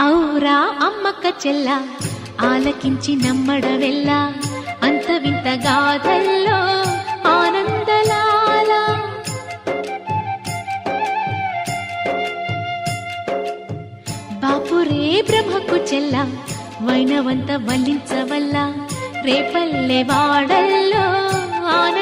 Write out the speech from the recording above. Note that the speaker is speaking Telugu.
ఔరా అమ్మక్క చెల్ల ఆలకించి నమ్మడవెల్ల అంత వింత గాథల్లో ఆనందలాల బాపురే బ్రహ్మకు చెల్ల వైనవంత వల్లించవల్ల రేపల్లె వాడల్లో ఆనంద